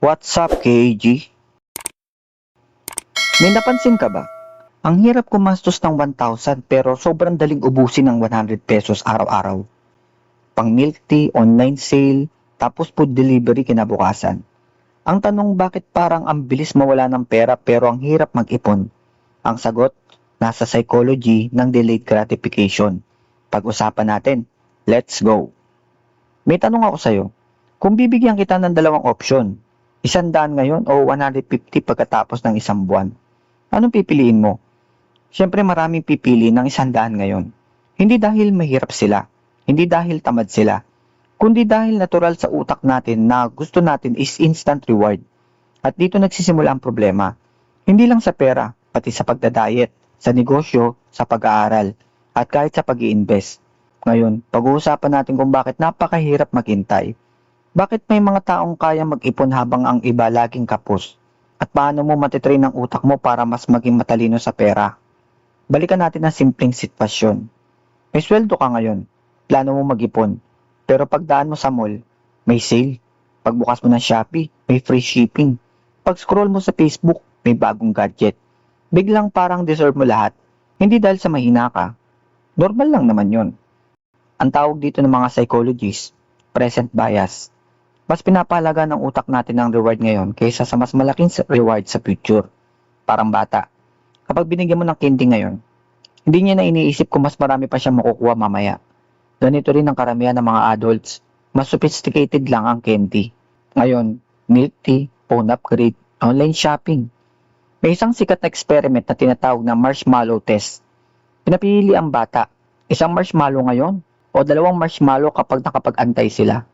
What's up, KG? May napansin ka ba? Ang hirap kumastos ng 1,000 pero sobrang daling ubusin ng 100 pesos araw-araw. Pang milk tea, online sale, tapos food delivery kinabukasan. Ang tanong, bakit parang ang bilis mawala ng pera pero ang hirap mag-ipon? Ang sagot, nasa psychology ng delayed gratification. Pag-usapan natin. Let's go! May tanong ako sa'yo. Kung bibigyan kita ng dalawang option, 100 ngayon o 150 pagkatapos ng isang buwan, anong pipiliin mo? Siyempre maraming pipili ng 100 ngayon. Hindi dahil mahirap sila, hindi dahil tamad sila, kundi dahil natural sa utak natin na gusto natin is instant reward. At dito nagsisimula ang problema. Hindi lang sa pera, pati sa pagdadayet, sa negosyo, sa pag-aaral, at kahit sa pag-i-invest. Ngayon, pag-uusapan natin kung bakit napakahirap maghintay. Bakit may mga taong kaya mag-ipon habang ang iba laging kapos? At paano mo matitrain ang utak mo para mas maging matalino sa pera? Balikan natin ang simpleng sitwasyon. May sweldo ka ngayon, plano mo mag-ipon, pero pagdaan mo sa mall, may sale. Pagbukas mo ng Shopee, may free shipping. Pag scroll mo sa Facebook, may bagong gadget. Biglang parang deserve mo lahat. Hindi dahil sa mahina ka. Normal lang naman yon. Ang tawag dito ng mga psychologists, present bias. Mas pinapahalaga ng utak natin ang reward ngayon kaysa sa mas malaking reward sa future. Parang bata. Kapag binigyan mo ng candy ngayon, hindi niya na iniisip kung mas marami pa siya makukuha mamaya. Ganito rin ang karamihan ng mga adults. Mas sophisticated lang ang candy. Ngayon, milk tea, phone upgrade, online shopping. May isang sikat na experiment na tinatawag na marshmallow test. Pinapili ang bata, isang marshmallow ngayon o dalawang marshmallow kapag nakapag-antay sila.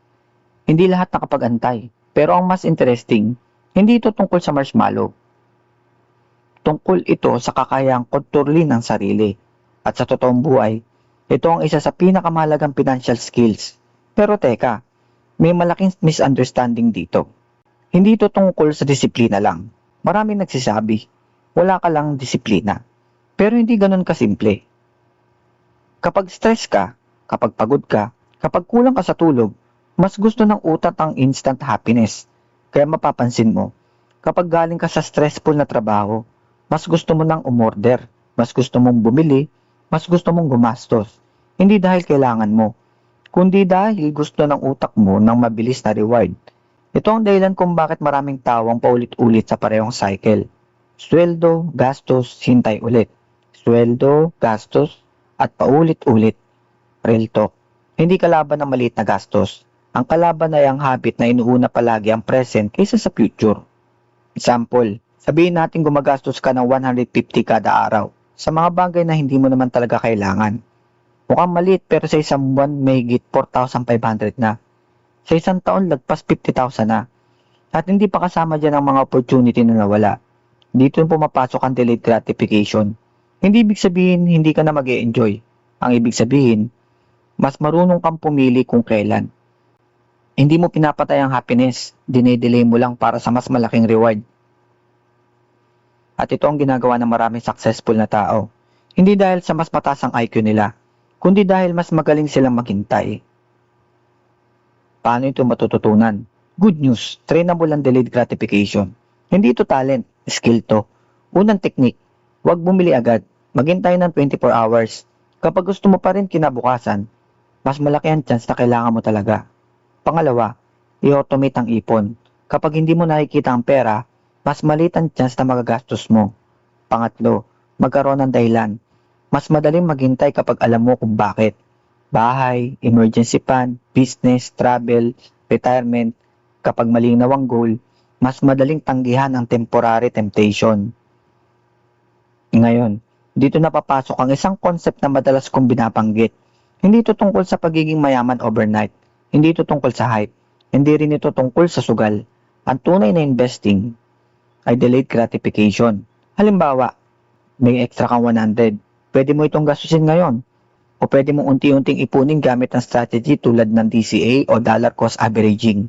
Hindi lahat nakapag-antay. Pero ang mas interesting, hindi ito tungkol sa marshmallow. Tungkol ito sa kakayahang kontrolin ng sarili. At sa totoong buhay, ito ang isa sa pinakamahalagang financial skills. Pero teka, may malaking misunderstanding dito. Hindi ito tungkol sa disiplina lang. Maraming nagsasabi, wala ka lang disiplina. Pero hindi ganun kasimple. Kapag stress ka, kapag pagod ka, kapag kulang ka sa tulog, mas gusto ng utak ang instant happiness. Kaya mapapansin mo, kapag galing ka sa stressful na trabaho, mas gusto mo nang umorder, mas gusto mong bumili, mas gusto mong gumastos. Hindi dahil kailangan mo, kundi dahil gusto ng utak mo ng mabilis na reward. Ito ang dahilan kung bakit maraming tao ang paulit-ulit sa parehong cycle. Sweldo, gastos, hintay ulit. Sweldo, gastos, at paulit-ulit. Real talk. Hindi kalaban ng maliit na gastos. Ang kalaban ay ang habit na inuuna palagi ang present kaysa sa future. Example, sabihin natin gumagastos ka ng 150 kada araw sa mga bagay na hindi mo naman talaga kailangan. Mukhang maliit pero sa isang buwan may higit 4,500 na. Sa isang taon lagpas 50,000 na. At hindi pa kasama dyan ang mga opportunity na nawala. Dito pumapasok ang delayed gratification. Hindi ibig sabihin hindi ka na mag-e-enjoy. Ang ibig sabihin, mas marunong kang pumili kung kailan. Hindi mo pinapatay ang happiness, dinedelay mo lang para sa mas malaking reward. At ito ang ginagawa ng maraming successful na tao. Hindi dahil sa mas mataas ang IQ nila, kundi dahil mas magaling silang maghintay. Paano ito matututunan? Good news, trainable ang delayed gratification. Hindi ito talent, skill to. Unang technique, huwag bumili agad, maghintay ng 24 hours. Kapag gusto mo pa rin kinabukasan, mas malaki ang chance na kailangan mo talaga. Pangalawa, i-automate ang ipon. Kapag hindi mo nakikita ang pera, mas maliit ang chance na magagastos mo. Pangatlo, magkaroon ng dahilan. Mas madaling maghintay kapag alam mo kung bakit. Bahay, emergency fund, business, travel, retirement. Kapag malinaw ang goal, mas madaling tanggihan ang temporary temptation. Ngayon, dito napapasok ang isang concept na madalas kong binabanggit. Hindi ito tungkol sa pagiging mayaman overnight. Hindi ito tungkol sa hype. Hindi rin ito tungkol sa sugal. Ang tunay na investing ay delayed gratification. Halimbawa, may extra kang 100. Pwede mo itong gastusin ngayon. O pwede mong unti-unting ipunin gamit ang strategy tulad ng DCA o dollar cost averaging.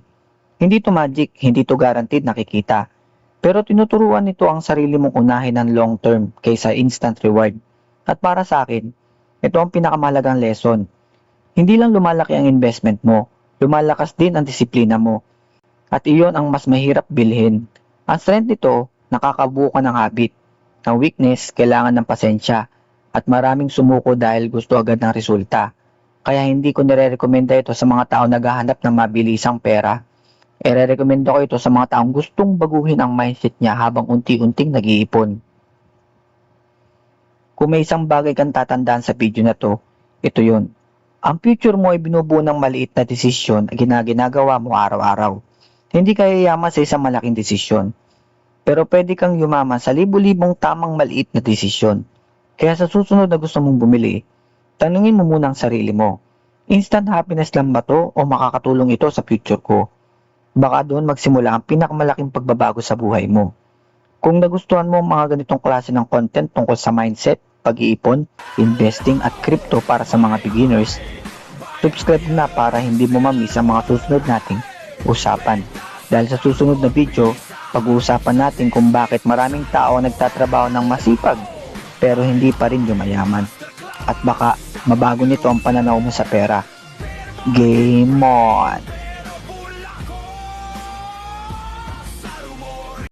Hindi ito magic, hindi ito guaranteed nakikita. Pero tinuturuan nito ang sarili mong unahin ng long term kaysa instant reward. At para sa akin, ito ang pinakamahalagang lesson. Hindi lang lumalaki ang investment mo, lumalakas din ang disiplina mo. At iyon ang mas mahirap bilhin. Ang strength nito, nakakabuo ka ng habit. Ang weakness, kailangan ng pasensya. At maraming sumuko dahil gusto agad ng resulta. Kaya hindi ko nire-recommenda ito sa mga tao naghahanap ng mabilisang pera. Ire-recommenda ko ito sa mga taong gustong baguhin ang mindset niya habang unti-unting nag-iipon. Kung may isang bagay kang tatandaan sa video na to, ito yun. Ang future mo ay binubuo ng maliit na desisyon na ginagawa mo araw-araw. Hindi ka yayaman sa isang malaking desisyon. Pero pwede kang yumaman sa libu-libong tamang maliit na desisyon. Kaya sa susunod na gusto mong bumili, tanungin mo muna ang sarili mo. Instant happiness lang ba to o makakatulong ito sa future ko? Baka doon magsimula ang pinakamalaking pagbabago sa buhay mo. Kung nagustuhan mo ang mga ganitong klase ng content tungkol sa mindset, pag-iipon, investing at crypto para sa mga beginners, subscribe na para hindi mo ma-miss ang mga susunod nating usapan. Dahil sa susunod na video, pag-uusapan natin kung bakit maraming tao nagtatrabaho ng masipag pero hindi pa rin yumayaman. At baka mabago nito ang pananaw mo sa pera. Game on!